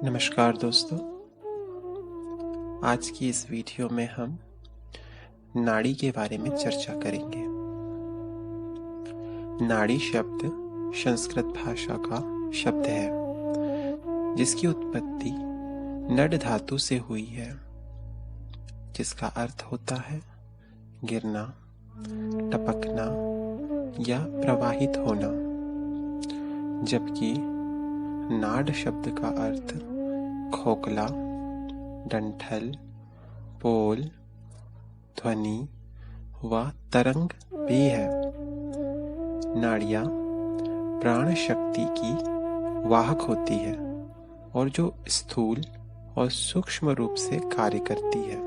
नमस्कार दोस्तों, आज की इस वीडियो में हम नाड़ी के बारे में चर्चा करेंगे। नाड़ी शब्द संस्कृत भाषा का शब्द है जिसकी उत्पत्ति नड धातु से हुई है, जिसका अर्थ होता है गिरना, टपकना या प्रवाहित होना, जबकि नाड शब्द का अर्थ खोखला, डंठल, पोल, ध्वनि व तरंग भी है। नाड़ियाँ प्राण शक्ति की वाहक होती है और जो स्थूल और सूक्ष्म रूप से कार्य करती है।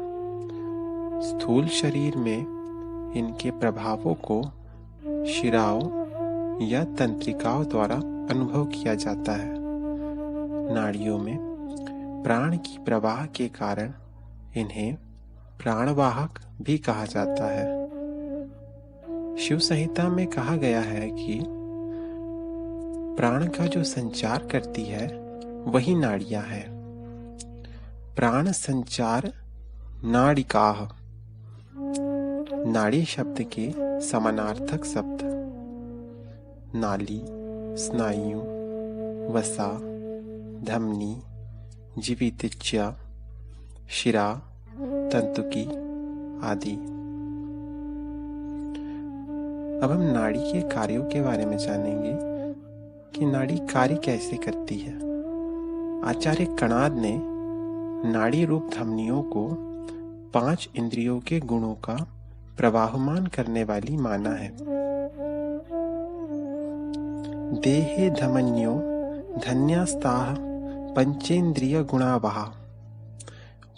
स्थूल शरीर में इनके प्रभावों को शिराओं या तंत्रिकाओं द्वारा अनुभव किया जाता है। नाड़ियों में प्राण की प्रवाह के कारण इन्हें प्राणवाहक भी कहा जाता है। शिव संहिता में कहा गया है कि प्राण का जो संचार करती है वही नाड़ियां है। प्राण संचार नाड़िकाः। नाड़ी शब्द के समानार्थक शब्द नाली, स्नायु, वसा, धमनी, जीवितिज्या, शिरा, तंतुकी आदि। अब हम नाड़ी के कार्यों के बारे में जानेंगे कि नाड़ी कार्य कैसे करती है। आचार्य कणाद ने नाड़ी रूप धमनियों को 5 इंद्रियों के गुणों का प्रवाहमान करने वाली माना है। देहे धमन्यो धन्यास्ताः पंचेंद्रिय गुणावहा।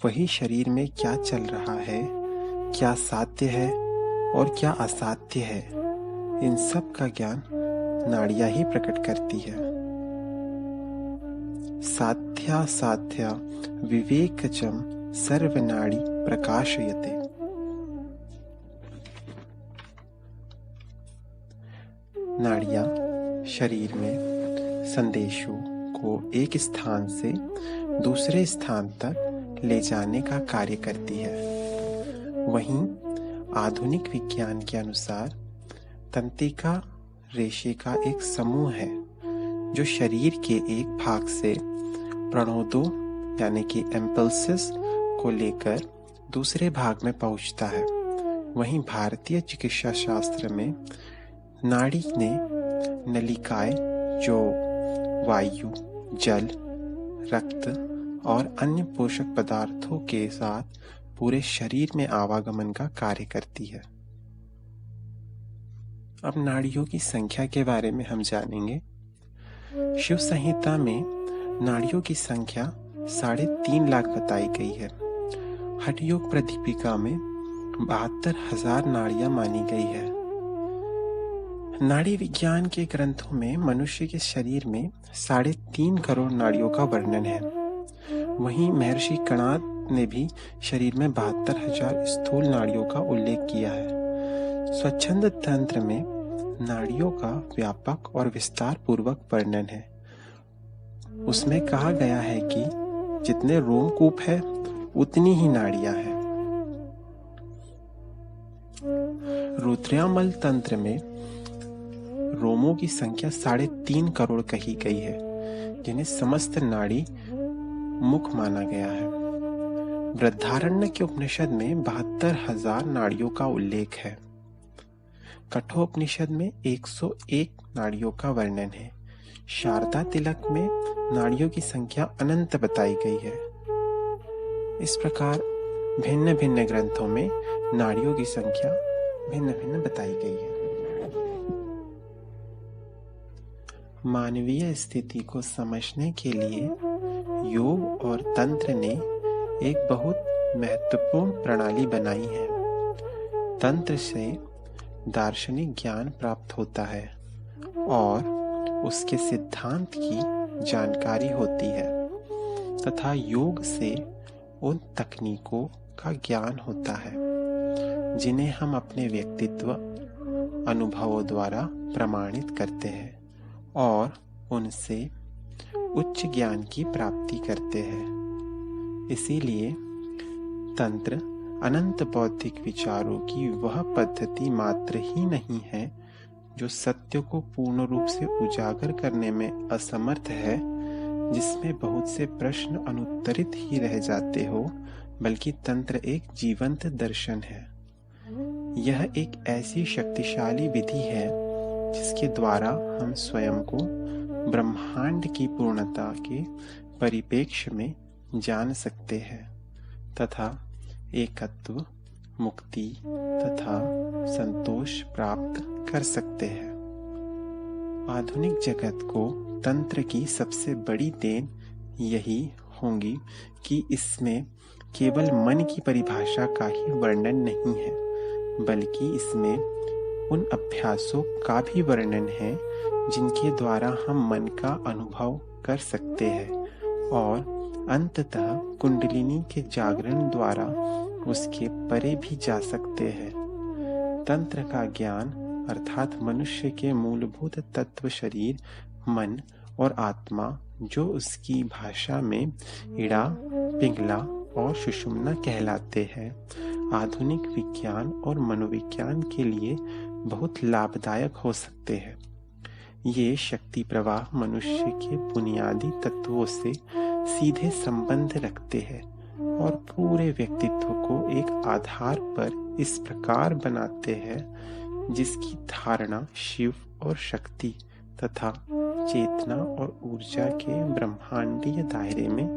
वही शरीर में क्या चल रहा है, क्या साध्य है और क्या असाध्य है, इन सब का ज्ञान नाड़ियां ही प्रकट करती है। साध्यासाध्या विवेकजम सर्वनाड़ी प्रकाशयते। नाड़ियां शरीर में संदेशों को एक स्थान से दूसरे स्थान तक ले जाने का कार्य करती है। वहीं आधुनिक विज्ञान के अनुसार तंत्रिका रेशे का एक समूह है जो शरीर के एक भाग से प्रणोदों यानी कि इम्पल्सेस को लेकर दूसरे भाग में पहुंचता है। वहीं भारतीय चिकित्सा शास्त्र में नाड़ी ने नलिकाएं जो वायु, जल, रक्त और अन्य पोषक पदार्थों के साथ पूरे शरीर में आवागमन का कार्य करती है। अब नाड़ियों की संख्या के बारे में हम जानेंगे। शिव संहिता में नाड़ियों की संख्या 3.5 लाख बताई गई है। हठ योग प्रदीपिका में 72,000 नाड़ियां मानी गई है। नाड़ी विज्ञान के ग्रंथों में मनुष्य के शरीर में 3.5 करोड़ नाड़ियों का वर्णन है। वहीं महर्षि कणाद ने भी शरीर में 72,000 स्थूल नाड़ियों का उल्लेख किया है। स्वच्छंद तंत्र में नाड़ियों का व्यापक और विस्तार पूर्वक वर्णन है। उसमें कहा गया है कि जितने रोमकूप है उतनी ही नाड़ियां हैं। रुद्रयामल तंत्र में रोमों की संख्या 3.5 करोड़ कही गई है, जिन्हें समस्त नाड़ी मुख माना गया है। बृहदारण्यक के उपनिषद में 72,000 नाड़ियों का उल्लेख है। कठोपनिषद में 101 नाड़ियों का वर्णन है। शारदा तिलक में नाड़ियों की संख्या अनंत बताई गई है। इस प्रकार भिन्न भिन्न ग्रंथों में नाड़ियों की संख्या भिन्न भिन्न बताई गई है। मानवीय स्थिति को समझने के लिए योग और तंत्र ने एक बहुत महत्वपूर्ण प्रणाली बनाई है। तंत्र से दार्शनिक ज्ञान प्राप्त होता है और उसके सिद्धांत की जानकारी होती है तथा योग से उन तकनीकों का ज्ञान होता है जिन्हें हम अपने व्यक्तित्व, अनुभवों द्वारा प्रमाणित करते हैं और उनसे उच्च ज्ञान की प्राप्ति करते हैं। इसीलिए तंत्र अनंत बौद्धिक विचारों की वह पद्धति मात्र ही नहीं है जो सत्य को पूर्ण रूप से उजागर करने में असमर्थ है, जिसमें बहुत से प्रश्न अनुत्तरित ही रह जाते हो, बल्कि तंत्र एक जीवंत दर्शन है। यह एक ऐसी शक्तिशाली विधि है जिसके द्वारा हम स्वयं को ब्रह्मांड की पूर्णता के परिप्रेक्ष्य में जान सकते हैं तथा एकत्व, मुक्ति तथा संतोष प्राप्त कर सकते हैं। आधुनिक जगत को तंत्र की सबसे बड़ी देन यही होगी कि इसमें केवल मन की परिभाषा का ही वर्णन नहीं है, बल्कि इसमें उन अभ्यासों का भी वर्णन है जिनके द्वारा हम मन का अनुभव कर सकते हैं और अंततः कुंडलिनी के जागरण द्वारा उसके परे भी जा सकते हैं। तंत्र का ज्ञान अर्थात मनुष्य के मूलभूत तत्व शरीर, मन और आत्मा, जो उसकी भाषा में इड़ा, पिंगला और सुषुम्ना कहलाते हैं, आधुनिक विज्ञान और मनोविज्ञान के लिए बहुत लाभदायक हो सकते हैं। ये शक्ति प्रवाह मनुष्य के बुनियादी तत्वों से सीधे संबंध रखते हैं और पूरे व्यक्तित्व को एक आधार पर इस प्रकार बनाते हैं जिसकी धारणा शिव और शक्ति तथा चेतना और ऊर्जा के ब्रह्मांडीय दायरे में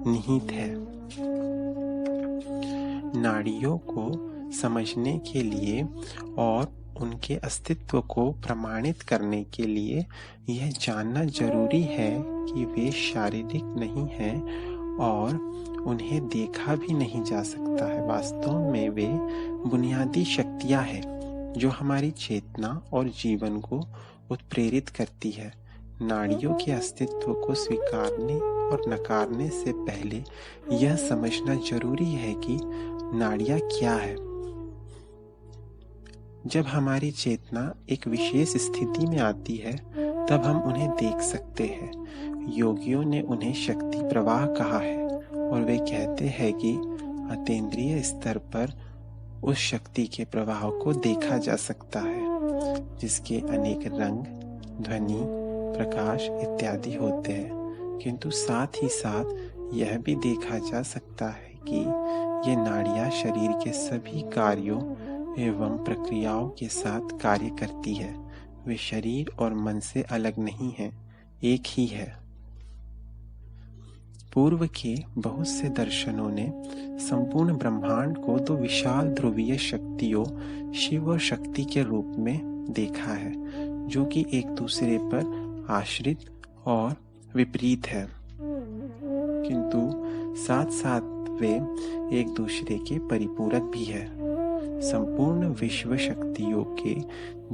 निहित है। नाड़ियों को समझने के लिए और उनके अस्तित्व को प्रमाणित करने के लिए यह जानना जरूरी है कि वे शारीरिक नहीं हैं और उन्हें देखा भी नहीं जा सकता है। वास्तव में वे बुनियादी शक्तियां हैं जो हमारी चेतना और जीवन को उत्प्रेरित करती है। नाड़ियों के अस्तित्व को स्वीकारने और नकारने से पहले यह समझना जरूरी है कि नाड़ियां क्या है। जब हमारी चेतना एक विशेष स्थिति में आती है तब हम उन्हें देख सकते हैं। योगियों ने उन्हें शक्ति प्रवाह कहा है और वे कहते हैं कि अतीन्द्रिय स्तर पर उस शक्ति के प्रवाह को देखा जा सकता है जिसके अनेक रंग, ध्वनि, प्रकाश इत्यादि होते हैं, किंतु साथ ही साथ यह भी देखा जा सकता है कि ये नाड़ियां शरीर के सभी कार्यों एवं प्रक्रियाओं के साथ कार्य करती है। वे शरीर और मन से अलग नहीं है, एक ही है। पूर्व के बहुत से दर्शनों ने संपूर्ण ब्रह्मांड को दो विशाल ध्रुवीय शक्तियों शिव और शक्ति के रूप में देखा है, जो कि एक दूसरे पर आश्रित और विपरीत है, किंतु साथ साथ वे एक दूसरे के परिपूरक भी है। संपूर्ण विश्व शक्तियों के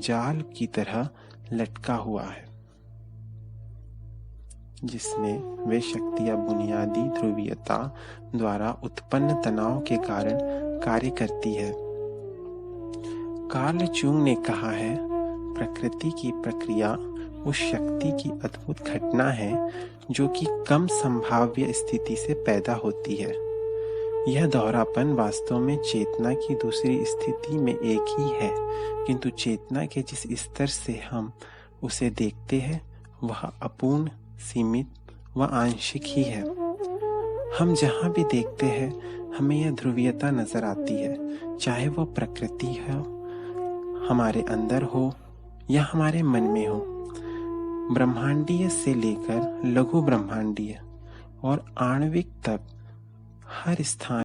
जाल की तरह लटका हुआ है, जिसमें वे शक्तियां बुनियादी ध्रुवीयता द्वारा उत्पन्न तनाव के कारण कार्य करती है। कार्ल जूंग ने कहा है, प्रकृति की प्रक्रिया उस शक्ति की अद्भुत घटना है जो कि कम संभाव्य स्थिति से पैदा होती है। यह दोहरापन वास्तव में चेतना की दूसरी स्थिति में एक ही है, किंतु चेतना के जिस स्तर से हम उसे देखते हैं वह अपूर्ण, सीमित व आंशिक ही है। हम जहाँ भी देखते हैं हमें यह ध्रुवीयता नजर आती है, चाहे वह प्रकृति हो, हमारे अंदर हो या हमारे मन में हो। ब्रह्मांडीय से लेकर लघु ब्रह्मांडीय और आणविक तक हर स्थान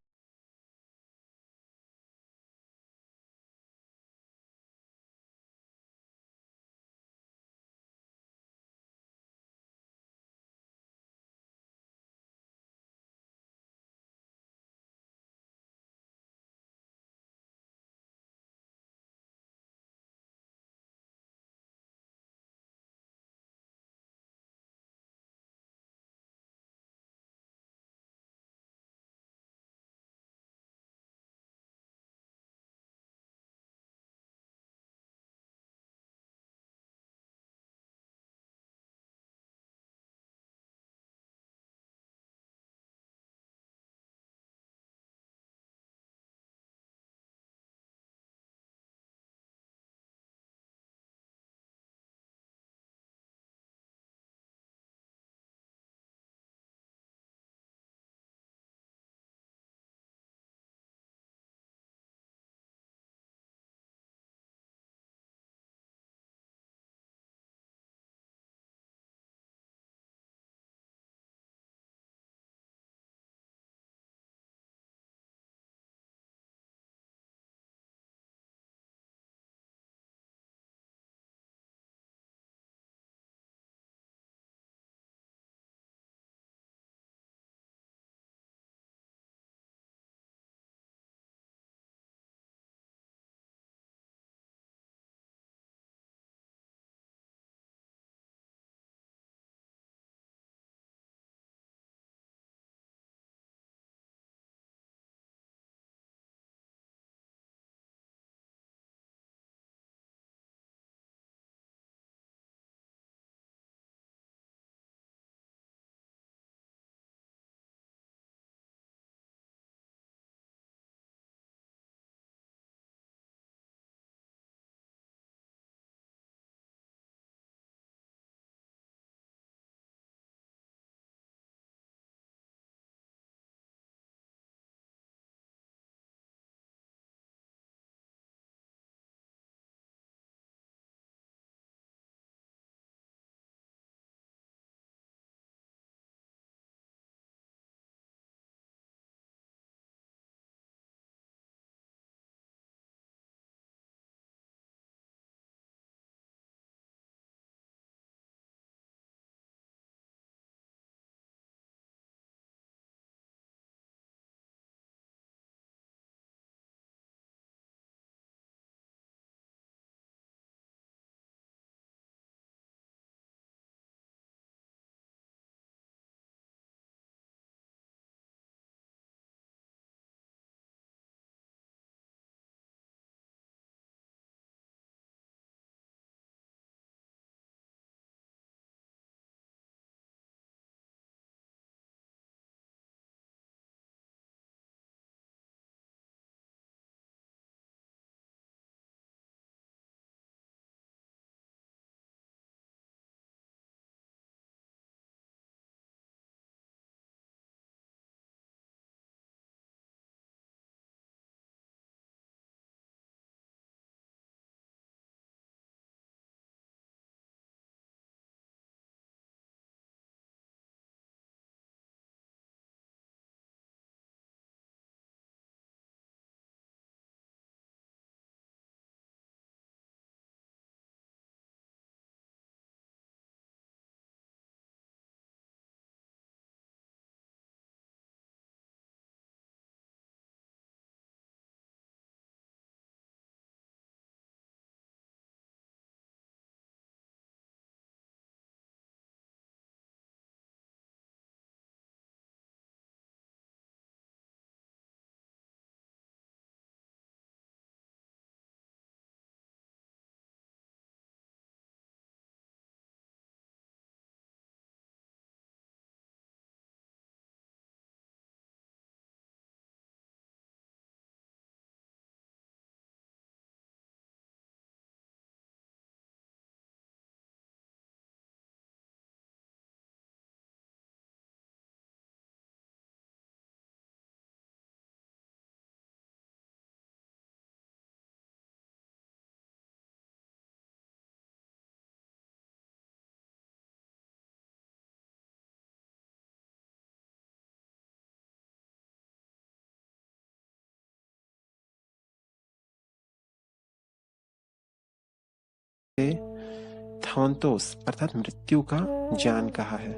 थानतोस अर्थात मृत्यु का ज्ञान कहा है।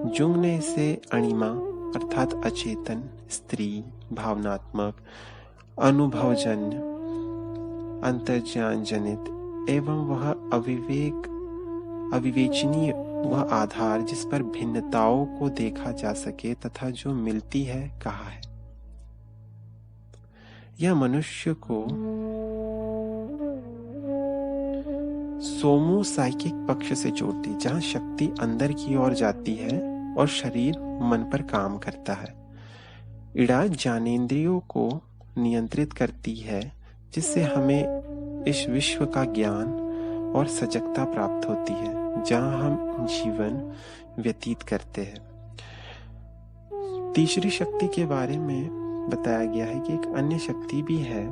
जुंग ने इसे अणिमा अर्थात अचेतन, स्त्री, भावनात्मक, अनुभवजन्य, अंतर्ज्ञान जनित एवं वह अविवेचनीय वह आधार जिस पर भिन्नताओं को देखा जा सके तथा जो मिलती है कहा है। यह मनुष्य को सोमो साइकिक पक्ष से जोड़ती, जहां शक्ति अंदर की ओर जाती है और शरीर मन पर काम करता है। इड़ा ज्ञानेंद्रियों को नियंत्रित करती है, जिससे हमें इस विश्व का ज्ञान और सजगता प्राप्त होती है जहां हम जीवन व्यतीत करते हैं। तीसरी शक्ति के बारे में बताया गया है कि एक अन्य शक्ति भी है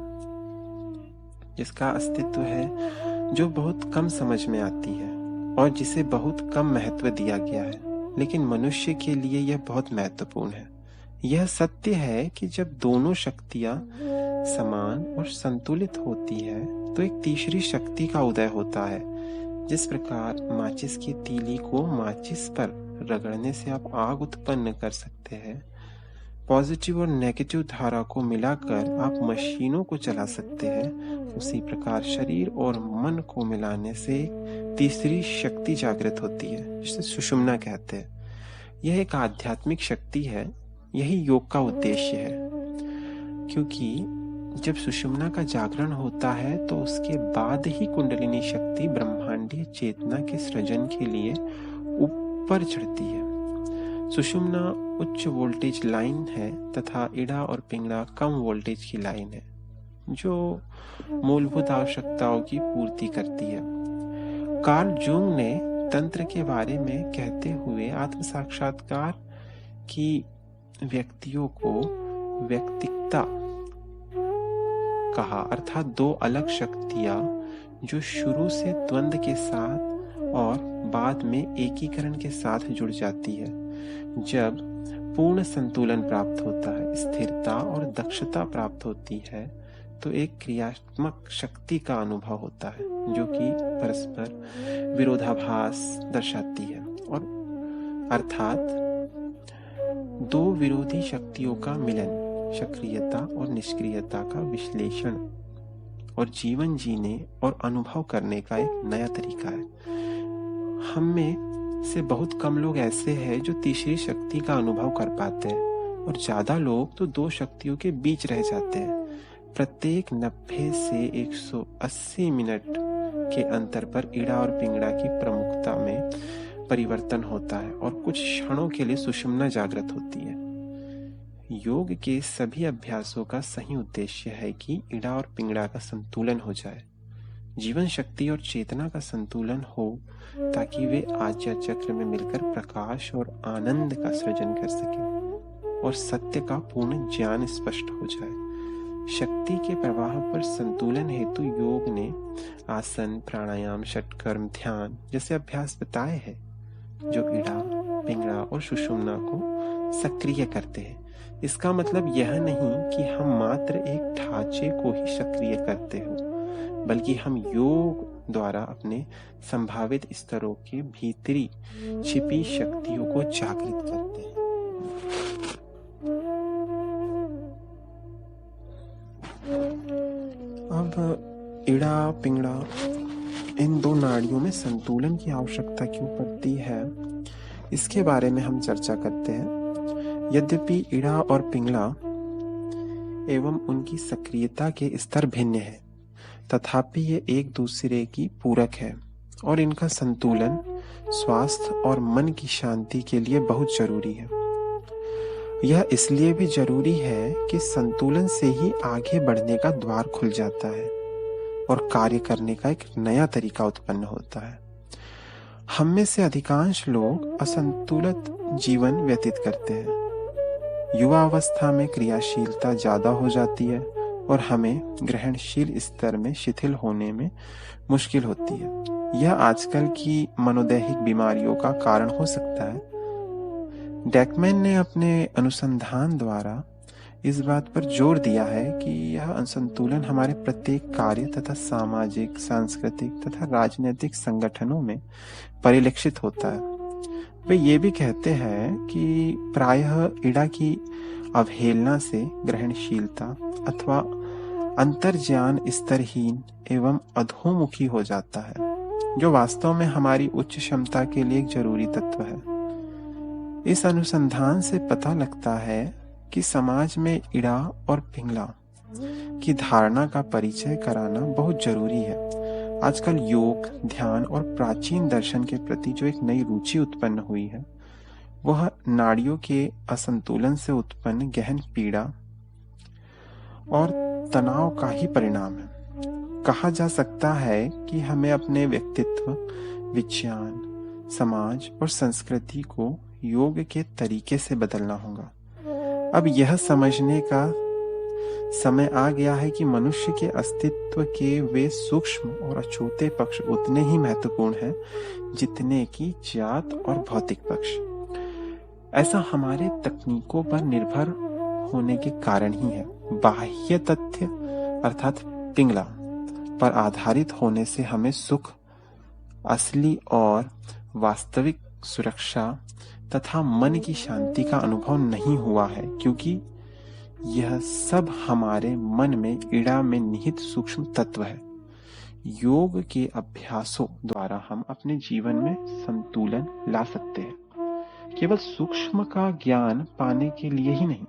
जिसका अस्तित्व है, जो बहुत कम समझ में आती है और जिसे बहुत कम महत्व दिया गया है, लेकिन मनुष्य के लिए यह बहुत महत्वपूर्ण है। यह सत्य है कि जब दोनों शक्तियां समान और संतुलित होती है तो एक तीसरी शक्ति का उदय होता है। जिस प्रकार माचिस की तीली को माचिस पर रगड़ने से आप आग उत्पन्न कर सकते हैं, पॉजिटिव और नेगेटिव धारा को मिलाकर आप मशीनों को चला सकते हैं, उसी प्रकार शरीर और मन को मिलाने से तीसरी शक्ति जागृत होती है, जिसे सुषुम्ना कहते हैं। यह एक आध्यात्मिक शक्ति है। यही योग का उद्देश्य है, क्योंकि जब सुषुम्ना का जागरण होता है तो उसके बाद ही कुंडलिनी शक्ति ब्रह्मांडीय चेतना के सृजन के लिए ऊपर चढ़ती है। सुषुम्ना उच्च वोल्टेज लाइन है तथा इड़ा और पिंगला कम वोल्टेज की लाइन है, जो मूलभूत आवश्यकताओं की पूर्ति करती है। कार्ल जूंग ने तंत्र के बारे में कहते हुए आत्म साक्षात्कार की व्यक्तियों को व्यक्तिकता कहा, अर्थात दो अलग शक्तियां जो शुरू से द्वंद्व के साथ और बाद में एकीकरण के साथ जुड़ जाती है। जब पूर्ण संतुलन प्राप्त होता है, स्थिरता और दक्षता प्राप्त होती है, तो एक क्रियात्मक शक्ति का अनुभव होता है जो कि परस्पर विरोधाभास दर्शाती है, और अर्थात दो विरोधी शक्तियों का मिलन, सक्रियता और निष्क्रियता का विश्लेषण और जीवन जीने और अनुभव करने का एक नया तरीका है। हम में से बहुत कम लोग ऐसे हैं जो तीसरी शक्ति का अनुभव कर पाते हैं, और ज्यादा लोग तो दो शक्तियों के बीच रह जाते हैं। प्रत्येक 90 से 180 मिनट के अंतर पर इड़ा और पिंगड़ा की प्रमुखता में परिवर्तन होता है और कुछ क्षणों के लिए सुषुम्ना जागृत होती है। योग के सभी अभ्यासों का सही उद्देश्य है कि इड़ा और पिंगड़ा का संतुलन हो जाए, जीवन शक्ति और चेतना का संतुलन हो, ताकि वे आज्ञा चक्र में मिलकर प्रकाश और आनंद का सृजन कर सके और सत्य का पूर्ण ज्ञान स्पष्ट हो जाए। शक्ति के प्रवाह पर संतुलन हेतु योग ने आसन, प्राणायाम, षटकर्म, ध्यान जैसे अभ्यास बताए हैं, जो इड़ा, पिंगड़ा और सुषुम्ना को सक्रिय करते हैं। इसका मतलब यह नहीं कि हम मात्र एक ढांचे को ही सक्रिय करते हो, बल्कि हम योग द्वारा अपने संभावित स्तरों के भीतरी छिपी शक्तियों को जागृत करते हैं। अब इड़ा, पिंगड़ा, इन दो नाड़ियों में संतुलन की आवश्यकता क्यों पड़ती है, इसके बारे में हम चर्चा करते हैं। यद्यपि इड़ा और पिंगला एवं उनकी सक्रियता के स्तर भिन्न हैं, तथापि ये एक दूसरे की पूरक है और इनका संतुलन स्वास्थ्य और मन की शांति के लिए बहुत जरूरी है। यह इसलिए भी जरूरी है कि संतुलन से ही आगे बढ़ने का द्वार खुल जाता है और कार्य करने का एक नया तरीका उत्पन्न होता है। हम में से अधिकांश लोग असंतुलित जीवन व्यतीत करते हैं। युवा अवस्था में क्रियाशीलता ज्यादा हो जाती है और हमें ग्रहणशील स्तर में शिथिल होने में मुश्किल होती है। यह आजकल की मनोदैहिक बीमारियों का कारण हो सकता है। डैकमैन ने अपने अनुसंधान द्वारा इस बात पर जोर दिया है कि यह असंतुलन हमारे प्रत्येक कार्य तथा सामाजिक, सांस्कृतिक तथा राजनीतिक संगठनों में परिलक्षित होता है। वे ये भी कहते हैं कि प्रायः इड़ा की अवहेलना से ग्रहणशीलता अथवा अंतर्ज्ञान स्तरहीन एवं अधोमुखी हो जाता है, जो वास्तव में हमारी उच्च क्षमता के लिए एक जरूरी तत्व है। इस अनुसंधान से पता लगता है कि समाज में इड़ा और पिंगला की धारणा का परिचय कराना बहुत जरूरी है। आजकल योग, ध्यान और प्राचीन दर्शन के प्रति जो एक नई रुचि उत्पन्न हुई है, वह नाड़ियों के असंतुलन से उत्पन्न गहन पीड़ा और तनाव का ही परिणाम है। कहा जा सकता है कि हमें अपने व्यक्तित्व, विज्ञान, समाज और संस्कृति को योग के तरीके से बदलना होगा। अब यह समझने का समय आ गया है कि मनुष्य के अस्तित्व के वे सूक्ष्म और अछूते पक्ष उतने ही महत्वपूर्ण हैं जितने कि जात और भौतिक पक्ष। ऐसा हमारे तकनीकों पर निर्भर होने के कारण ही है। बाह्य तथ्य अर्थात पिंगला पर आधारित होने से हमें सुख, असली और वास्तविक सुरक्षा तथा मन की शांति का अनुभव नहीं हुआ है, क्योंकि यह सब हमारे मन में इड़ा में निहित सूक्ष्म तत्व है। योग के अभ्यासों द्वारा हम अपने जीवन में संतुलन ला सकते हैं, केवल सूक्ष्म का ज्ञान पाने के लिए ही नहीं,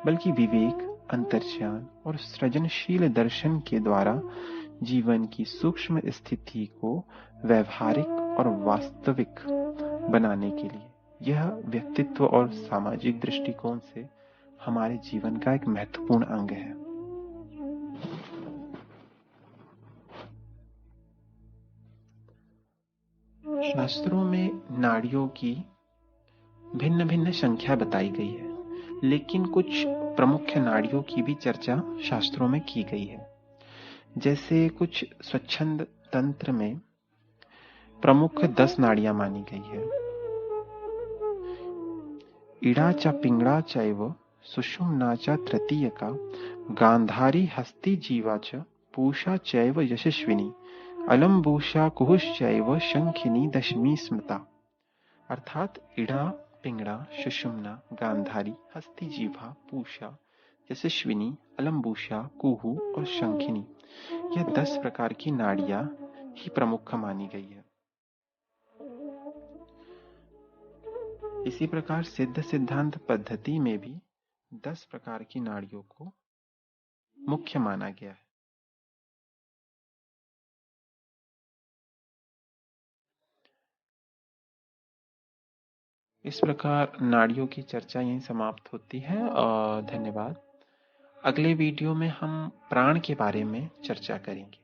बल्कि विवेक, अंतर्ज्ञान और सृजनशील दर्शन के द्वारा जीवन की सूक्ष्म स्थिति को व्यवहारिक और वास्तविक बनाने के लिए। यह व्यक्तित्व और सामाजिक दृष्टिकोण से हमारे जीवन का एक महत्वपूर्ण अंग है। शास्त्रों में नाड़ियों की भिन्न भिन्न संख्या बताई गई है, लेकिन कुछ प्रमुख नाड़ियों की भी चर्चा शास्त्रों में की गई है। जैसे कुछ स्वच्छंद तंत्र में प्रमुख 10 नाड़ियां मानी गई है। इड़ा च पिंगड़ा चैव सुषुम्ना च तृतीयका, गांधारी हस्ती जीवा च पूषा चैव यशस्विनी, अलम्बूषा कुहुश्चैव शंखिनी दशमी स्मृता। अर्थात इड़ा, पिंगड़ा, सुषुम्ना, गांधारी, हस्ती जीवा, पूषा, यशस्विनी, अलम्बूषा, कुहू और शंखिनी, यह 10 प्रकार की नाड़ियां ही प्रमुख मानी गई है। इसी प्रकार सिद्ध सिद्धांत पद्धति में भी 10 प्रकार की नाड़ियों को मुख्य माना गया है। इस प्रकार नाड़ियों की चर्चा यहीं समाप्त होती है। धन्यवाद। अगले वीडियो में हम प्राण के बारे में चर्चा करेंगे।